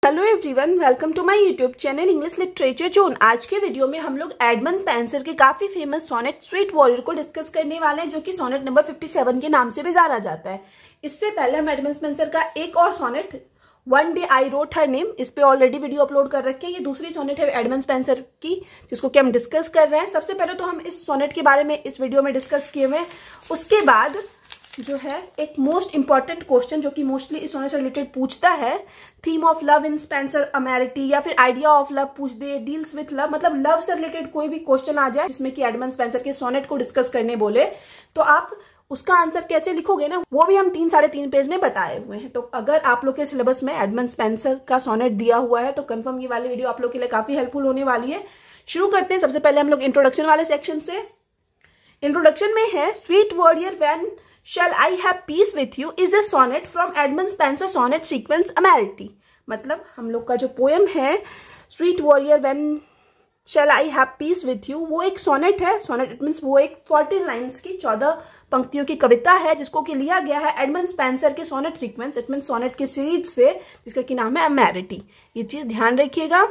Hello everyone, welcome to my YouTube channel English literature zone. आज के video में हम लोग एडमंड स्पेंसर के काफी फेमस सोनेट स्वीट वॉरियर को डिस्कस करने वाले हैं, जो कि सोनेट नंबर 57 के नाम से भी जाना जाता है। इससे पहले हम एडमंड स्पेंसर का एक और sonnet one day I wrote her name, इस पे ऑलरेडी वीडियो अपलोड कर रखे हैं। ये दूसरी सोनेट है एडमंड स्पेंसर की, जिसको कि हम डिस्कस कर रहे हैं। सबसे पहले तो हम इस सोनेट के बारे में इस वीडियो में डिस्कस किए हुए हैं। उसके बाद जो है एक मोस्ट इंपॉर्टेंट क्वेश्चन जो कि मोस्टली इस सोनेट से रिलेटेड पूछता है, theme of love in Spenser Amoretti, या फिर आइडिया ऑफ लव पूछ दे, डील्स विथ लव, मतलब लव से रिलेटेड कोई भी क्वेश्चन आ जाए जिसमें कि एडमंड स्पेंसर के सोनेट को डिस्कस करने बोले, तो आप उसका आंसर कैसे लिखोगे ना, वो भी हम 3-3.5 पेज में बताए हुए हैं। तो अगर आप लोग के सिलेबस में एडमंड स्पेंसर का सोनेट दिया हुआ है तो कंफर्म ये वाली वीडियो आप लोग के लिए काफी हेल्पफुल होने वाली है। शुरू करते हैं। सबसे पहले हम लोग इंट्रोडक्शन वाले सेक्शन से। इंट्रोडक्शन में है, sweet warrior when Shall I have peace with you is a sonnet from Edmund Spencer sonnet sequence Amarity। मतलब हम लोग का जो पोएम है sweet warrior when Shall I have peace with you, वो एक सोनेट है। सोनेट इट मीन्स वो एक 14 लाइन्स की 14 पंक्तियों की कविता है, जिसको कि लिया गया है एडमंड स्पेंसर के sonnet sequence, it means sonnet के सीरीज से, जिसका की नाम है अमेरिटी। ये चीज ध्यान रखिएगा।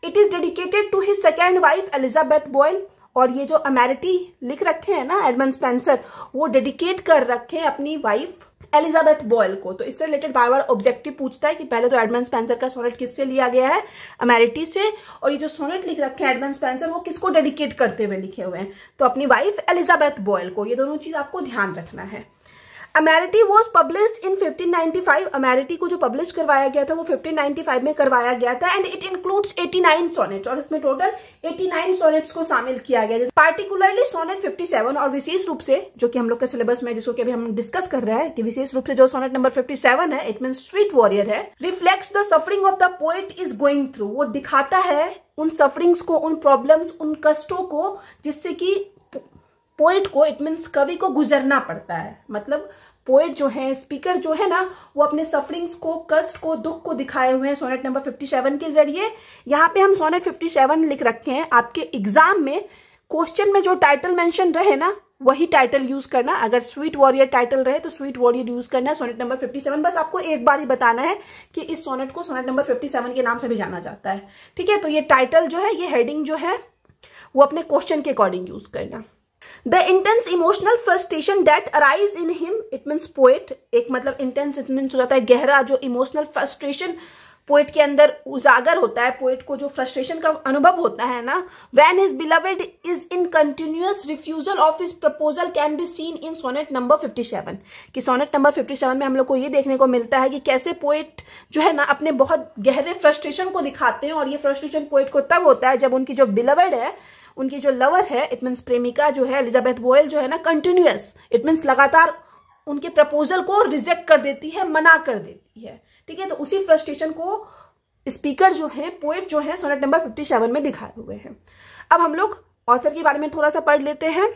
It is dedicated to his second wife Elizabeth Boyle. और ये जो अमेरिटी लिख रखे हैं ना एडमंड स्पेंसर, वो डेडिकेट कर रखे हैं अपनी वाइफ एलिजाबेथ बॉयल को। तो इससे रिलेटेड बार बार ऑब्जेक्टिव पूछता है कि पहले तो एडमंड स्पेंसर का सोनेट किससे लिया गया है, अमेरिटी से, और ये जो सोनेट लिख रखे हैं एडमंड स्पेंसर वो किसको डेडिकेट करते हुए लिखे हुए हैं, तो अपनी वाइफ एलिजाबेथ बॉयल को। ये दोनों चीज आपको ध्यान रखना है। अमेरिटी वॉज पब्लिश्ड इन 1595। अमेरिटी को जो पब्लिश करवाया गया था वो 1595 में करवाया गया था। एंड इट इंक्लूड्स 89 सोनेट्स, और इसमें टोटल 89 सोनेट्स को शामिल किया गया, पार्टिकुलरली सोनेट 57। और विशेष रूप से जो कि हम लोग के सिलेबस में, जिसको कि अभी हम डिस्कस कर रहे हैं, कि विशेष रूप से जो सोनेट नंबर 57 है, इट मीन स्वीट वॉरियर है, reflects the suffering of the poet is going through. वो दिखाता है उन सफरिंग्स को, उन प्रॉब्लम्स, उन कष्टों को, जिससे कि पोएट को, इट मीन्स कवि को गुजरना पड़ता है। मतलब पोएट जो है, स्पीकर जो है ना, वो अपने सफरिंग्स को, कष्ट को, दुख को दिखाए हुए हैं सोनेट नंबर 57 के जरिए। यहाँ पे हम सोनेट 57 लिख रखे हैं। आपके एग्जाम में क्वेश्चन में जो टाइटल मेंशन रहे ना, वही टाइटल यूज करना। अगर स्वीट वॉरियर टाइटल रहे तो स्वीट वॉरियर यूज करना है। सोनेट नंबर 57 बस आपको एक बार ही बताना है कि इस सोनेट को सोनेट नंबर 57 के नाम से भी जाना जाता है। ठीक है, तो ये टाइटल जो है, ये हेडिंग जो है, वो अपने क्वेश्चन के अकॉर्डिंग यूज करना। The intense emotional frustration that arise in him, it means poet, एक मतलब intense it means हो जाता है गहरा, जो इमोशनल फ्रस्ट्रेशन पोएट के अंदर उजागर होता है, पोएट को जो फ्रस्ट्रेशन का अनुभव होता है ना, when his beloved is in continuous refusal of his proposal can be seen in sonnet number 57। कि सोनेट नंबर 57 में हम लोग को ये देखने को मिलता है कि कैसे पोएट जो है ना अपने बहुत गहरे फ्रस्ट्रेशन को दिखाते हैं। और ये फ्रस्ट्रेशन पोएट को तब होता है जब उनकी जो बिलवेड है, उनकी जो लवर है, इट मीन्स प्रेमिका जो है एलिजाबेथ बॉयल जो है ना, कंटिन्यूअस, इट मीन्स लगातार उनके प्रपोजल को रिजेक्ट कर देती है, मना कर देती है। ठीक है, तो उसी फ्रस्ट्रेशन को स्पीकर जो है, पोएट जो है, सोनेट नंबर 57 में दिखाए हुए हैं। अब हम लोग ऑथर के बारे में थोड़ा सा पढ़ लेते हैं।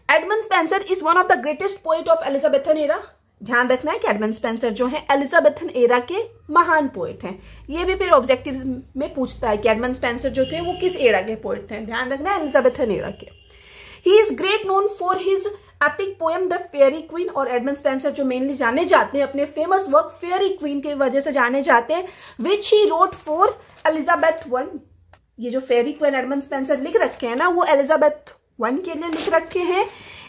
Edmund Spenser is one of the greatest poet of Elizabethan era. ध्यान रखना है कि एडमंड स्पेंसर जो है एलिजाबेथन एरा के महान पोएट हैं। ये भी फिर ऑब्जेक्टिव में पूछता है कि एडमंड स्पेंसर जो थे वो किस एरा के पोएट थे। ध्यान रखना है, एलिजाबेथन एरा के। He is great known for his epic poem the fairy queen. और एडमंड स्पेंसर जो मेनली जाने जाते हैं अपने फेमस वर्क फेयरी क्वीन की वजह से जाने जाते हैं, which he wrote for Elizabeth one. ये जो फेयरी क्वीन एडमंड स्पेंसर लिख रखे हैं ना, वो एलिजाबेथ वन के लिए लिख रखे हैं।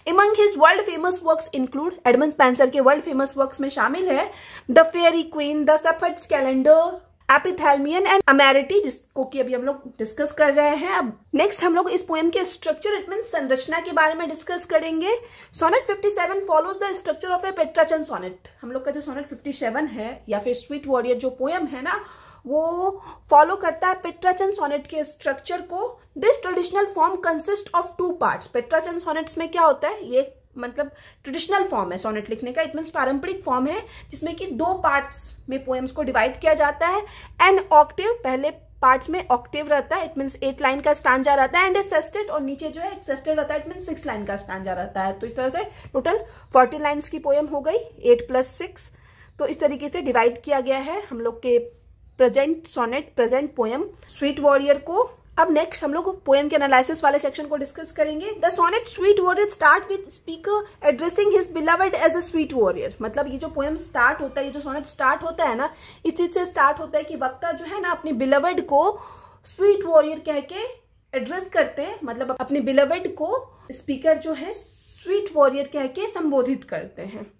Among his world famous works include, Edmund Spenser के वर्ल्ड फेमस वर्क्स में शामिल है the fairy queen, the shepherd's calendar, Epithalamion and Amoretti, जिसको कि अभी हम लोग डिस्कस कर रहे हैं। अब नेक्स्ट हम लोग इस पोएम के स्ट्रक्चर, इट मींस संरचना के बारे में डिस्कस करेंगे। Sonnet 57 follows the structure of a Petrarchan sonnet. हम लोग का जो सोनेट 57 है या फिर स्वीट वॉरियर जो पोएम है ना, वो फॉलो करता है पेट्राचन सोनेट के स्ट्रक्चर को। This traditional form consist of 2 parts. Petrarchan sonnets में क्या होता है, ये मतलब ट्रेडिशनल फॉर्म है सोनेट लिखने का, इट मीन्स पारंपरिक फॉर्म है, जिसमें कि 2 पार्ट्स में पोएम्स को डिवाइड किया जाता है। एंड ऑक्टेव, पहले पार्ट्स में ऑक्टेव रहता है, इट मीन्स 8 लाइन का स्टांजा रहता है। एंड ए सेस्टेड, और नीचे जो है एक सेस्टेड रहता है, इट मीन्स 6 लाइन का स्टांजा रहता है। तो इस तरह से टोटल 40 लाइन्स की पोएम हो गई, 8 + 6। तो इस तरीके से डिवाइड किया गया है हम लोग के present sonnet, present poem sweet warrior को। अब नेक्स्ट हम लोग पोएम के एनालिसिस वाले सेक्शन को डिस्कस करेंगे। The sonnet sweet warrior start with speaker addressing his beloved as a sweet warrior. मतलब ये जो पोएम स्टार्ट होता है, ये जो सोनेट स्टार्ट होता है ना, इस चीज से स्टार्ट होता है कि वक्ता जो है ना अपनी बिलवड को स्वीट वॉरियर कह के एड्रेस करते हैं। मतलब अपने बिलवड को स्पीकर जो है स्वीट वॉरियर कह के संबोधित करते हैं।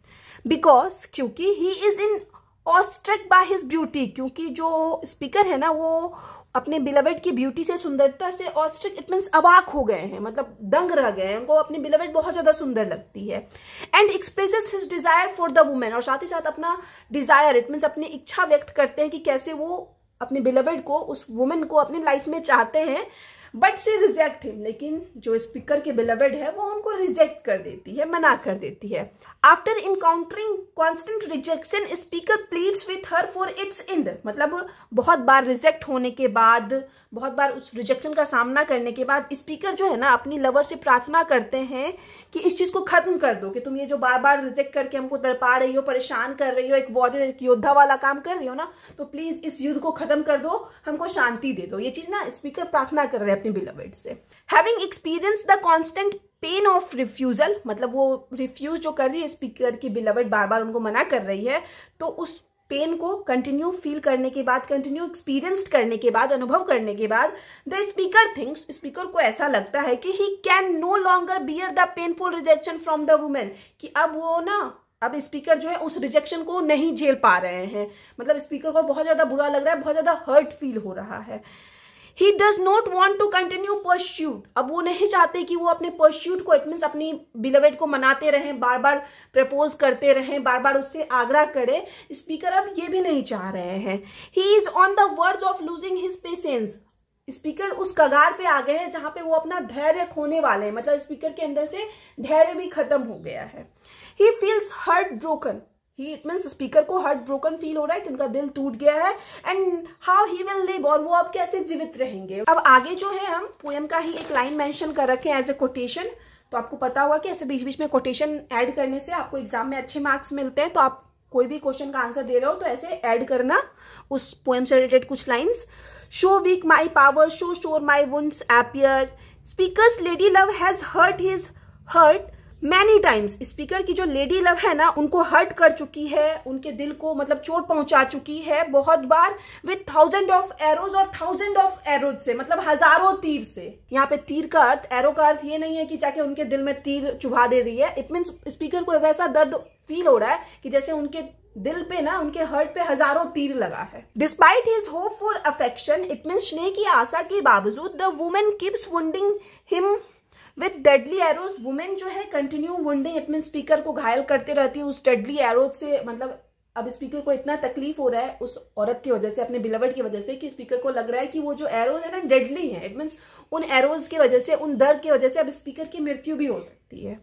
बिकॉज क्योंकि he is in awestruck by his beauty, क्योंकि जो स्पीकर है ना वो अपने बिलवड की ब्यूटी से, सुंदरता से ऑस्ट्रिक इट मीन्स अवाक हो गए हैं, मतलब दंग रह गए हैं। उनको अपनी बिलवड बहुत ज्यादा सुंदर लगती है। And expresses his desire for the women, और साथ ही साथ अपना डिजायर इट मीन्स अपनी इच्छा व्यक्त करते हैं कि कैसे वो अपने बिलवड को, उस वुमेन को अपनी लाइफ में चाहते हैं। बट से रिजेक्ट हिम, लेकिन जो स्पीकर के बिलवड है वो उनको रिजेक्ट कर देती है, मना कर देती है। After encountering constant rejection speaker pleads with her for its and. मतलब बहुत बार रिजेक्ट होने के बाद, बहुत बार उस रिजेक्शन का सामना करने के बाद स्पीकर जो है ना अपनी लवर से प्रार्थना करते हैं कि इस चीज को खत्म कर दो, कि तुम ये जो बार बार रिजेक्ट करके हमको तड़पा रही हो, परेशान कर रही हो, एक वॉरियर, एक योद्धा वाला काम कर रही हो ना, तो प्लीज इस युद्ध को खत्म कर दो, हमको शांति दे दो। ये चीज ना स्पीकर प्रार्थना कर रहे हैं अपनी बिलवड से। Having experience the constant pain of refusal, मतलब वो रिफ्यूज जो कर रही है स्पीकर की बिलवड, बार बार उनको मना कर रही है, तो उस पेन को कंटिन्यू फील करने के बाद, कंटिन्यू एक्सपीरियंस करने के बाद, अनुभव करने के बाद, द स्पीकर थिंक्स, स्पीकर को ऐसा लगता है कि he can no longer bear the painful rejection from the women, कि अब वो ना, अब स्पीकर जो है उस रिजेक्शन को नहीं झेल पा रहे हैं। मतलब स्पीकर को बहुत ज्यादा बुरा लग रहा है, बहुत ज्यादा हर्ट फील हो रहा है। He does not want to continue pursuit, अब वो नहीं चाहते कि वो अपने pursuit को, इट मीन्स अपनी बिलवड को मनाते रहें, बार बार प्रपोज करते रहें, बार बार उससे आग्रह करें। स्पीकर अब ये भी नहीं चाह रहे हैं। He is on the verge of losing his patience, speaker उस कगार पे आ गए हैं जहां पे वो अपना धैर्य खोने वाले हैं। मतलब स्पीकर के अंदर से धैर्य भी खत्म हो गया है। He feels heartbroken, he it means speaker को हार्ट ब्रोकन फील हो रहा है कि उनका दिल टूट गया है। And how he will live, और वो अब कैसे जीवित रहेंगे। अब आगे जो है हम पोएम का ही एक लाइन मेंशन कर रखे हैं एज ए कोटेशन। तो आपको पता होगा कि ऐसे बीच बीच में कोटेशन ऐड करने से आपको एग्जाम में अच्छे मार्क्स मिलते हैं। तो आप कोई भी क्वेश्चन का आंसर दे रहे हो तो ऐसे ऐड करना उस पोएम से रिलेटेड कुछ lines. So weak my power, so sore my wounds appear, speakers lady love has hurt his heart many times. Speaker की जो लेडी लव है ना उनको हर्ट कर चुकी है, उनके दिल को मतलब चोट पहुंचा चुकी है बहुत बार, विथ थाउजेंड ऑफ एरोज, और थाउजेंड ऑफ एरोज से, मतलब हजारों तीर से। यहाँ पे तीर का अर्थ, एरो का अर्थ ये नहीं है कि जाके उनके दिल में तीर चुभा दे रही है। इट मीन्स स्पीकर को वैसा दर्द फील हो रहा है कि जैसे उनके दिल पे ना, उनके हर्ट पे हजारों तीर लगा है। Despite his hope for affection, it means स्नेह की आशा के बावजूद, the women keeps wounding him with deadly arrows. Women जो है continue wounding, it mean speaker को घायल करते रहती है उस डेडली एरोज से। मतलब अब स्पीकर को इतना तकलीफ हो रहा है उस औरत की वजह से, अपने बिलवड की वजह से, कि स्पीकर को लग रहा है कि वो जो एरोज है ना डेडली है। इट मीन्स उन एरोज की वजह से, उन दर्द की वजह से अब स्पीकर की मृत्यु भी हो सकती है।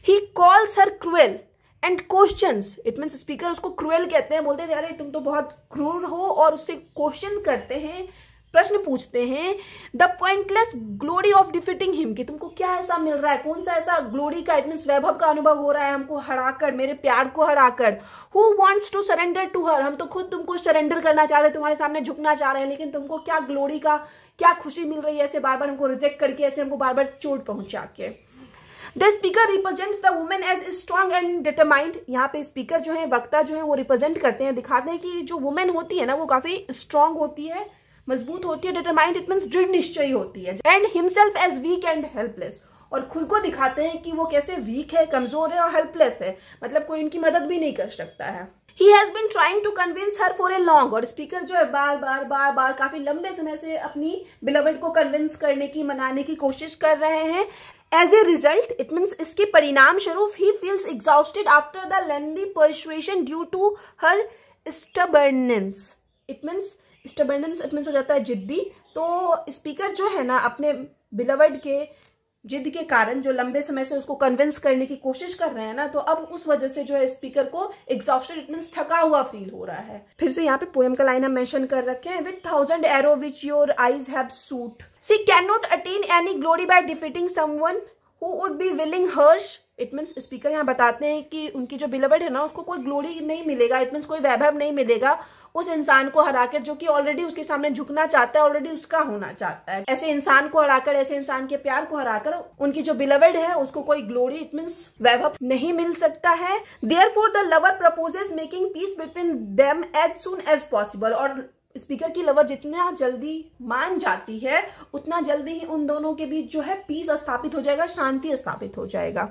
He calls her cruel and questions, it means speaker उसको क्रूएल कहते हैं, बोलते हैं अरे तुम तो बहुत क्रूर हो, और उससे क्वेश्चन करते हैं, प्रश्न पूछते हैं। The pointless glory of defeating him, कि तुमको क्या ऐसा मिल रहा है, कौन सा ऐसा ग्लोरी का, इट मीन्स वैभव का अनुभव हो रहा है हमको हराकर, मेरे प्यार को हराकर। Who wants to surrender to her, हम तो खुद तुमको सरेंडर करना चाह रहे हैं, तुम्हारे सामने झुकना चाह रहे हैं, लेकिन तुमको क्या ग्लोरी का, क्या खुशी मिल रही है ऐसे बार बार हमको रिजेक्ट करके, ऐसे हमको बार बार चोट पहुंचा के। The speaker represents the women as strong and determined, यहाँ पे स्पीकर जो है, वक्ता जो है, वो रिप्रेजेंट करते हैं, दिखाते हैं कि जो वुमेन होती है ना वो काफी स्ट्रांग होती है, मजबूत होती है। डिटरमाइंड इट मीन्स दृढ़ निश्चयी होती है। And himself as weak and helpless, और खुद को दिखाते हैं कि वो कैसे वीक है, कमजोर है और हेल्पलेस है, मतलब कोई उनकी मदद भी नहीं कर सकता है। He has been trying to convince her for a long, और स्पीकर जो है बार बार काफी लंबे समय से अपनी बिलवड को कन्विंस करने की, मनाने की कोशिश कर रहे हैं। As a result it means इसके परिणाम स्वरूप he feels exhausted after the lengthy persuasion due to her stubbornness, it means stubbornness it means हो जाता है जिद्दी। तो स्पीकर जो है ना अपने बिलवड के जिद के कारण जो लंबे समय से उसको कन्विंस करने की कोशिश कर रहे हैं ना, तो अब उस वजह से जो है स्पीकर को एग्जॉस्टेड इट मीन्स थका हुआ फील हो रहा है। फिर से यहाँ पे पोएम का लाइन हम मेंशन कर रखे हैं, with thousand arrow which your eyes have shot, she can not attain any glory by defeating someone who would be willing hers it means speaker यहाँ बताते हैं कि उनकी जो बिलवड है ना उसको कोई ग्लोरी नहीं मिलेगा, इट मीन्स कोई वैभव नहीं मिलेगा उस इंसान को हराकर जो कि ऑलरेडी उसके सामने झुकना चाहता है, ऑलरेडी उसका होना चाहता है। ऐसे इंसान को हराकर, ऐसे इंसान के प्यार को हराकर उनकी जो बिलवड है उसको कोई ग्लोरी, इट मीन्स वैभव नहीं मिल सकता है। Therefore the lover proposes making peace between them as soon as possible. और स्पीकर की लवर जितना जल्दी मान जाती है उतना जल्दी ही उन दोनों के बीच जो है पीस स्थापित हो जाएगा, शांति स्थापित हो जाएगा।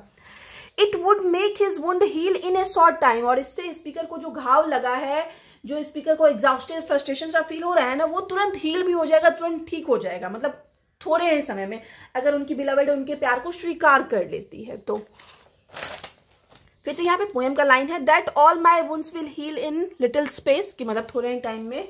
It would make his wound heal in a short time. और इससे स्पीकर को जो घाव लगा है, जो स्पीकर को एग्जॉस्टेड फ्रस्ट्रेशन सा फील हो रहा है ना, वो तुरंत हील भी हो जाएगा, तुरंत ठीक हो जाएगा, मतलब थोड़े समय में, अगर उनकी बिलवड उनके प्यार को स्वीकार कर लेती है तो। फिर से यहाँ पे पोएम का लाइन है that all my wounds will heal in little space, कि मतलब थोड़े टाइम में,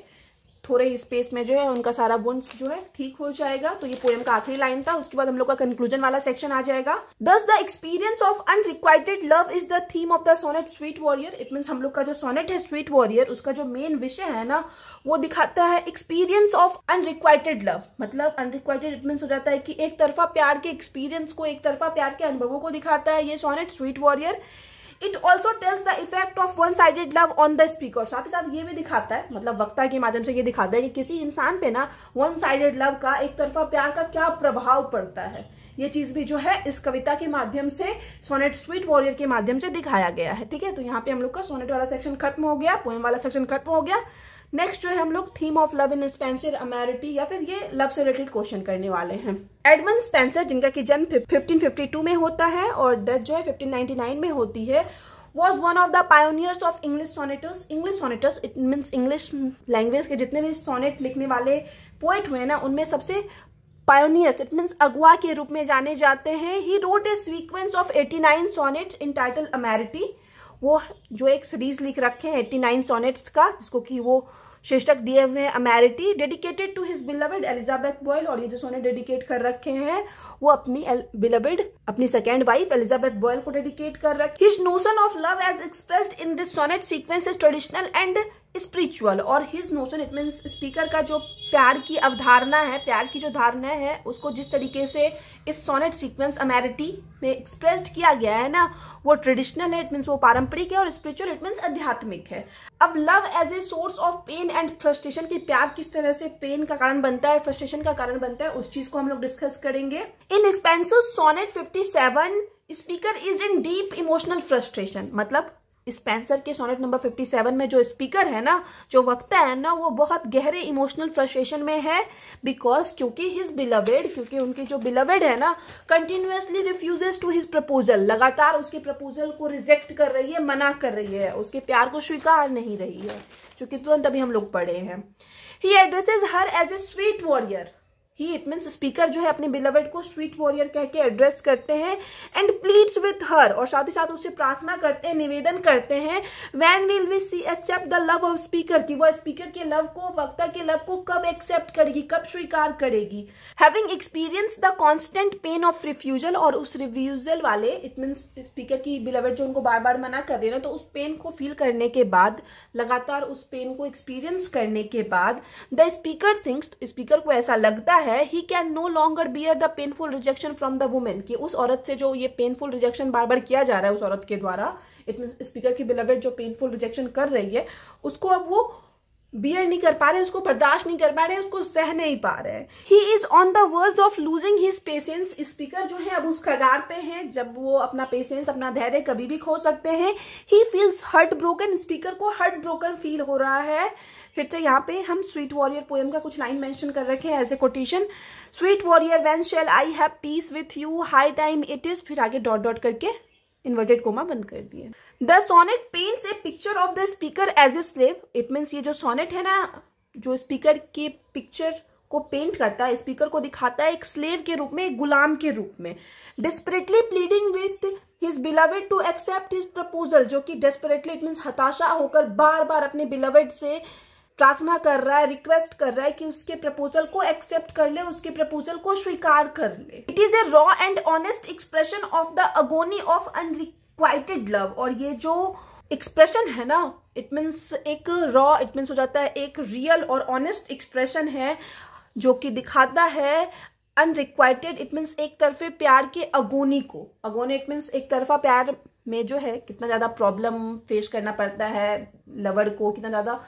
थोड़े ही स्पेस में जो है उनका सारा वुंड्स जो है ठीक हो जाएगा। तो ये पोएम का आखिरी लाइन था। उसके बाद हम लोग का कंक्लूजन वाला सेक्शन आ जाएगा। Thus the experience of unrequited love is the theme of the sonnet Sweet Warrior। It means हम लोग का जो सोनेट है स्वीट वॉरियर, उसका जो मेन विषय है ना वो दिखाता है एक्सपीरियंस ऑफ अनरिक्वाइटेड लव। मतलब अनरिक्वाइटेड इट मीन्स हो जाता है कि एक तरफा प्यार के एक्सपीरियंस को, एक तरफा प्यार के अनुभवों को दिखाता है ये sonnet sweet warrior. It also tells the effect of one sided love on the speaker. साथ ही साथ ये भी दिखाता है, मतलब वक्ता के माध्यम से ये दिखाता है कि किसी इंसान पे ना वन साइडेड लव का, एक तरफा प्यार का क्या प्रभाव पड़ता है। ये चीज भी जो है इस कविता के माध्यम से, सोनेट स्वीट वॉरियर के माध्यम से दिखाया गया है। ठीक है, तो यहाँ पे हम लोग का सोनेट वाला सेक्शन खत्म हो गया, पोएम वाला सेक्शन खत्म हो गया। नेक्स्ट जो है हम लोग theme of love in Spenser Amoretti, या फिर ये लव से रिलेटेड क्वेश्चन करने वाले हैं। एडमंड स्पेंसर, जिनका की जन्म 1552 में होता है और डेथ जो है 1599 में होती है, was one of the pioneers of English sonneteers। English sonneteers it means English language के जितने भी सोनेट लिखने वाले पोएट हुए ना उनमें सबसे पायोनियर्स इट मीन्स अगुआ के रूप में जाने जाते हैं। He wrote a sequence of 89 sonnets in title Amoretti. वो जो एक सीरीज लिख रखे हैं 89 सोनेट्स का, जिसको कि वो शीर्षक दिए हुए हैं Amoretti, dedicated to his beloved Elizabeth Boyle. और ये जो सोनेट डेडिकेट कर रखे हैं वो अपनी बिलवड, अपनी सेकेंड वाइफ एलिजाबेथ बॉयल को डेडिकेट कर रखे। His notion of love as expressed in this sonnet sequence is traditional and spiritual. और his notion it means speaker का जो प्यार की अवधारणा है, प्यार की जो धारणा है, उसको जिस तरीके से इस सोनेट सीक्वेंस अमेरिटी में एक्सप्रेस्ड किया गया है ना वो ट्रेडिशनल है, इट मीन्स वो पारंपरिक है, और स्पिरिचुअल इट मीन्स आध्यात्मिक है। अब love as a source of pain and frustration, की प्यार किस तरह से पेन का कारण बनता है, फ्रस्ट्रेशन का कारण बनता है, उस चीज को हम लोग डिस्कस करेंगे। In Spenser's sonnet 57 speaker is in deep emotional frustration. मतलब स्पेंसर के सोनेट नंबर 57 में जो स्पीकर है ना, जो वक्ता है ना, वो बहुत गहरे इमोशनल फ्रस्ट्रेशन में है। बिकॉज क्योंकि हिज बिलवड, क्योंकि उनकी जो बिलवड है ना continuously refuses to his proposal, लगातार उसके प्रपोजल को रिजेक्ट कर रही है, मना कर रही है, उसके प्यार को स्वीकार नहीं रही है, जो कि तुरंत अभी हम लोग पढ़े हैं। He addresses her as a sweet warrior. He it means speaker जो है अपने बिलवड को स्वीट वॉरियर कह के एड्रेस करते हैं। एंड प्लीड्स विथ हर, और साथ ही साथ उससे प्रार्थना करते हैं, निवेदन करते हैं। When will we see accept the love of speaker, की वह स्पीकर के लव को, वक्ता के लव को कब एक्सेप्ट करेगी, कब स्वीकार करेगी। Having experience the constant pain of refusal, और उस रिफ्यूजल वाले इट मीन्स स्पीकर की बिलवड जो उनको बार बार मना कर रही है ना, तो उस पेन को फील करने के बाद, लगातार उस पेन को एक्सपीरियंस करने के बाद, द स्पीकर थिंक्स, स्पीकर को ऐसा लगता है he can no longer bear the painful rejection from the woman, कि उस औरत से जो ये पेनफुल रिजेक्शन बार बार किया जा रहा है उस औरत के द्वारा, इट मींस स्पीकर की बिलवड जो पेनफुल रिजेक्शन कर रही है उसको अब वो बियर नहीं कर पा रहे, उसको बर्दाश्त नहीं कर पा रहे, उसको सह नहीं पा रहे। He is on the words of losing his patience. Speaker जो है अब उस कगार पे हैं जब वो अपना पेशेंस, अपना धैर्य कभी भी खो सकते हैं। He feels heart broken, speaker को हर्ट ब्रोकन फील हो रहा है। फिर से यहाँ पे हम स्वीट वॉरियर पोएम का कुछ लाइन मेंशन कर रखे हैं as a quotation. Sweet warrior when shall I have peace with you, high time it is, फिर आगे डॉट डॉट करके इन्वर्टेड कोमा बंद कर दिए। The sonnet paints a picture of the speaker as a slave. It means ये जो sonnet है ना, जो स्पीकर के पिक्चर को पेंट करता है, स्पीकर को दिखाता है एक स्लेव के रूप में, एक गुलाम के रूप में। Desperately pleading with his beloved to accept his proposal, जो कि डेस्परेटली इट मीन्स हताशा होकर बार बार अपने बिलवड से प्रार्थना कर रहा है, रिक्वेस्ट कर रहा है कि उसके प्रपोजल को एक्सेप्ट कर ले, उसके प्रपोजल को स्वीकार कर ले। It is a raw and honest expression of the agony of unrequited love. और ये जो एक्सप्रेशन है ना, इट मीन्स एक रॉ, इट मीन्स हो जाता है एक रियल और ऑनेस्ट एक्सप्रेशन है, जो कि दिखाता है अनरिक्वाइटेड इट मीन्स एक तरफे प्यार के अगोनी को, अगोनी इट मीन्स एक तरफा प्यार में जो है कितना ज्यादा प्रॉब्लम फेस करना पड़ता है लवर को, कितना ज्यादा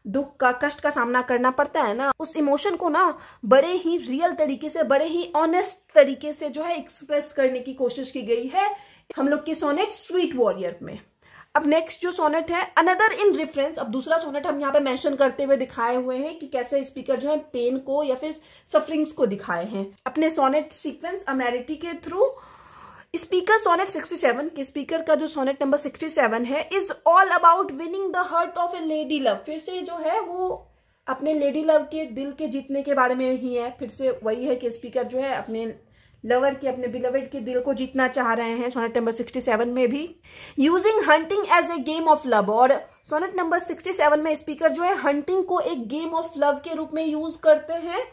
दुख का कष्ट का सामना करना पड़ता है ना, उस इमोशन को ना बड़े ही रियल तरीके से, बड़े ही ऑनेस्ट तरीके से जो है एक्सप्रेस करने की कोशिश की गई है हम लोग के सोनेट स्वीट वॉरियर में। अब नेक्स्ट जो सोनेट है अनदर इन रेफरेंस, अब दूसरा सोनेट हम यहाँ पे मेंशन करते हुए दिखाए हुए हैं कि कैसे स्पीकर जो है पेन को या फिर सफरिंग्स को दिखाए हैं अपने सोनेट सीक्वेंस अमेरिटी के थ्रू। स्पीकर सोनेट 67 के स्पीकर का जो सोनेट नंबर 67 है is all about winning the heart of A lady love. फिर से जो है वो अपने लेडी लव के दिल के जीतने के बारे में ही है, फिर से वही है कि स्पीकर जो है अपने लवर के, अपने बिलवेड के दिल को जीतना चाह रहे हैं सोनेट नंबर 67 में भी। Using hunting as a game of love, और सोनेट नंबर 67 में स्पीकर जो है हंटिंग को एक गेम ऑफ लव के रूप में यूज करते हैं।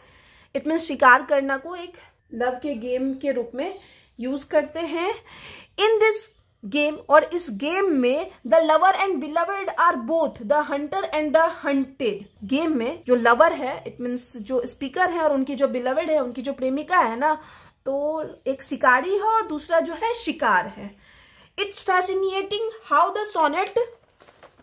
इट मीन शिकार करना को एक लव के गेम के रूप में यूज करते हैं। इन दिस गेम, और इस गेम में the lover and beloved are both the hunter and the hunted. Game में जो लवर है इट मीन्स जो स्पीकर है और उनकी जो बिलवेड है, उनकी जो प्रेमिका है ना, तो एक शिकारी है और दूसरा जो है शिकार है। It's fascinating how the sonnet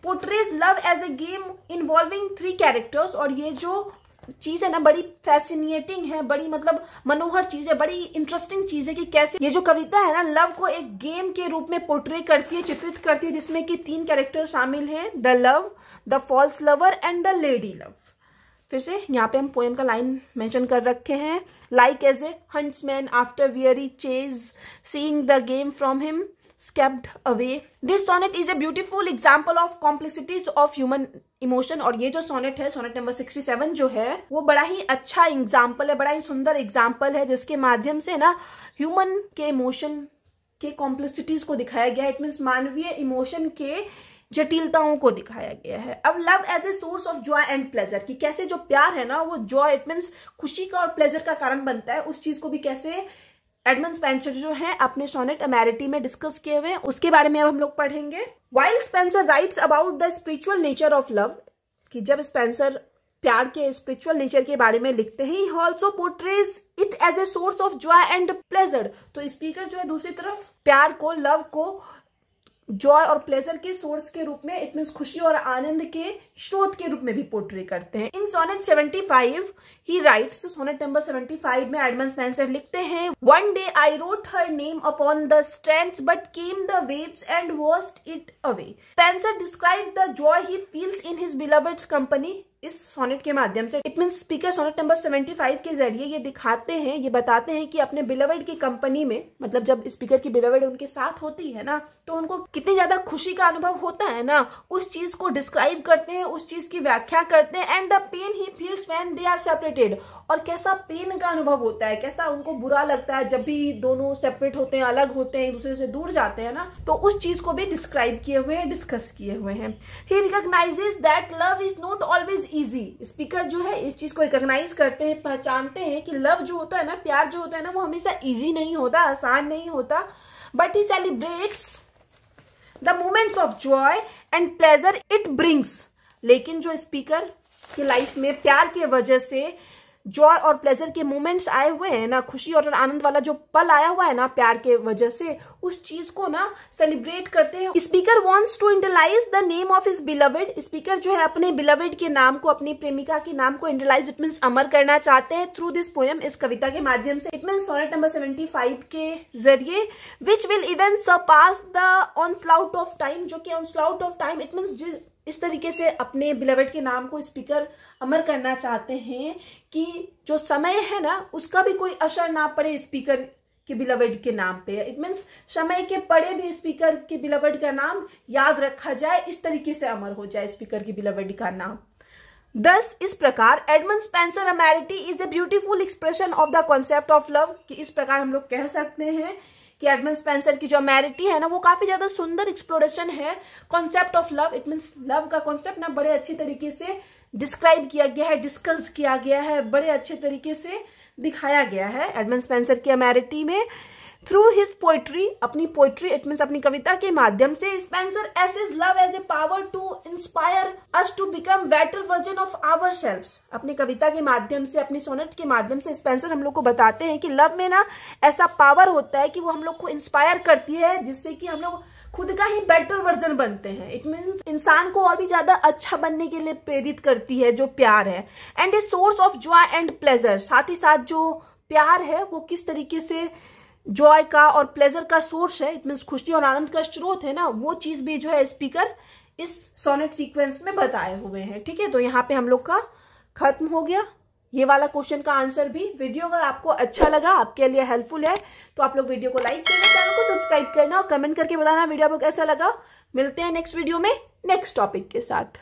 portrays love as a game involving 3 characters. और ये जो चीज है ना बड़ी फैसिनेटिंग है, बड़ी मतलब मनोहर चीज है, बड़ी इंटरेस्टिंग चीज है कि कैसे ये जो कविता है ना लव को एक गेम के रूप में पोर्ट्रे करती है, चित्रित करती है, जिसमें कि 3 कैरेक्टर शामिल हैं, the love, the false lover and the lady love. फिर से यहाँ पे हम पोएम का लाइन मेंशन कर रखे हैं, like as a huntsman after weary chase seeing the game from him escaped away. This sonnet is a beautiful example of complexities of human emotion. और ये जो सोनेट है सोनेट नंबर 67 जो है वो बड़ा ही अच्छा एग्जाम्पल है, बड़ा ही सुंदर एग्जाम्पल है, जिसके माध्यम से ना ह्यूमन के इमोशन के कॉम्प्लेक्सिटीज को दिखाया गया है। इट मीन्स मानवीय इमोशन के जटिलताओं को दिखाया गया है। अब love as a source of joy and pleasure, कि कैसे जो प्यार है ना वो जॉय इट मीन्स खुशी का और प्लेजर का कारण बनता है, उस चीज को भी कैसे एडमंड स्पेंसर जो है अपने सोनेट अमेरिटी में डिस्कस किए हुए, उसके बारे में अब हम लोग पढ़ेंगे। While Spencer writes about the spiritual nature of love, कि जब स्पेंसर प्यार के स्पिरिचुअल नेचर के बारे में लिखते हैं, he also portrays it as a source of joy and pleasure. तो स्पीकर जो है दूसरी तरफ प्यार को, लव को जॉय और प्लेजर के सोर्स के रूप में, इट मीन्स खुशी और आनंद के स्रोत के रूप में भी पोर्ट्रे करते हैं। In sonnet 75 he writes, sonnet number 75 में एडमंड स्पेंसर लिखते हैं, one day I wrote her name upon the strands but came the waves and washed it away. Spenser describe the joy he feels in his beloved's company. इस sonnet के माध्यम से it means speaker sonnet number 75 के जरिए ये दिखाते हैं, ये बताते हैं कि अपने बिलवेड की कंपनी में, मतलब जब स्पीकर की बिलवेड उनके साथ होती है ना, तो उनको कितनी ज्यादा खुशी का अनुभव होता है ना, उस चीज को डिस्क्राइब करते हैं, उस चीज की व्याख्या करते हैं। And the pain he feels when they are separated, और कैसा पेन का अनुभव होता है, कैसा उनको बुरा लगता है जब भी दोनों सेपरेट होते हैं, अलग होते हैं, एक दूसरे से दूर जाते हैं ना, तो उस चीज को भी डिस्क्राइब किए हुए हैं, डिस्कस किए हुए हैं। He recognizes that love is not always easy. Speaker जो है इस चीज को रिकॉग्नाइज करते हैं, पहचानते हैं कि लव जो होता है ना, प्यार जो होता है ना, वो हमेशा इजी नहीं होता, आसान नहीं होता, but he celebrates the moments of joy and pleasure it brings. लेकिन जो स्पीकर की लाइफ में प्यार के वजह से जॉय और प्लेजर के मोमेंट्स आए हुए हैं ना, खुशी और आनंद वाला जो पल आया हुआ है ना प्यार के वजह से, उस चीज को ना सेलिब्रेट करते हैं। स्पीकर वांट्स टू इंटरलाइज the name of his beloved. Speaker जो है अपने बिलवेड के नाम को, अपनी प्रेमिका के नाम को इंटरलाइज इट मीन्स अमर करना चाहते हैं थ्रू दिस पोएम, इस कविता के माध्यम से। इट मीन्स सोनेट नंबर 75 के जरिए, which will even surpass the onslaught of time, जो कि onslaught of time it means इस तरीके से अपने बिलवेड के नाम को स्पीकर अमर करना चाहते हैं कि जो समय है ना उसका भी कोई असर ना पड़े स्पीकर के बिलवेड के नाम पे। इट मीन्स समय के पड़े भी स्पीकर के बिलवेड का नाम याद रखा जाए, इस तरीके से अमर हो जाए स्पीकर के बिलवेड का नाम। दस इस प्रकार Edmund Spenser Amoretti is a beautiful expression of the concept of love, कि इस प्रकार हम लोग कह सकते हैं कि एडमंड स्पेंसर की जो अमेरिटी है ना वो काफी ज्यादा सुंदर एक्सप्लोरेशन है concept of love. It means love का कॉन्सेप्ट ना बड़े अच्छी तरीके से डिस्क्राइब किया गया है, डिस्कस किया गया है, बड़े अच्छे तरीके से दिखाया गया है एडमंड स्पेंसर की अमेरिटी में। थ्रू हिज पोइट्री, अपनी पोइट्री इट मीन्स अपनी कविता के माध्यम से, Spenser sees love as a power to inspire us to become better version of our selves. अपनी कविता के माध्यम से, अपनी सोनेट के माध्यम से स्पेंसर हम लोग को बताते हैं कि लव में ना ऐसा पावर होता है कि वो हम लोग को इंस्पायर करती है, जिससे कि हम लोग खुद का ही बेटर वर्जन बनते हैं। इट मीन्स इंसान को और भी ज्यादा अच्छा बनने के लिए प्रेरित करती है जो प्यार है। And A source of joy and pleasure, साथ ही साथ जो प्यार है वो किस तरीके से जॉय का और प्लेजर का सोर्स है, इट मीन्स खुशी और आनंद का स्रोत है ना, वो चीज भी जो है स्पीकर इस सोनेट सीक्वेंस में बताए हुए हैं। ठीक है, तो यहाँ पे हम लोग का खत्म हो गया ये वाला क्वेश्चन का आंसर भी। वीडियो अगर आपको अच्छा लगा, आपके लिए हेल्पफुल है, तो आप लोग वीडियो को लाइक करना, चैनल को सब्सक्राइब करना और कमेंट करके बताना वीडियो आपको कैसा लगा। मिलते हैं नेक्स्ट वीडियो में नेक्स्ट टॉपिक के साथ।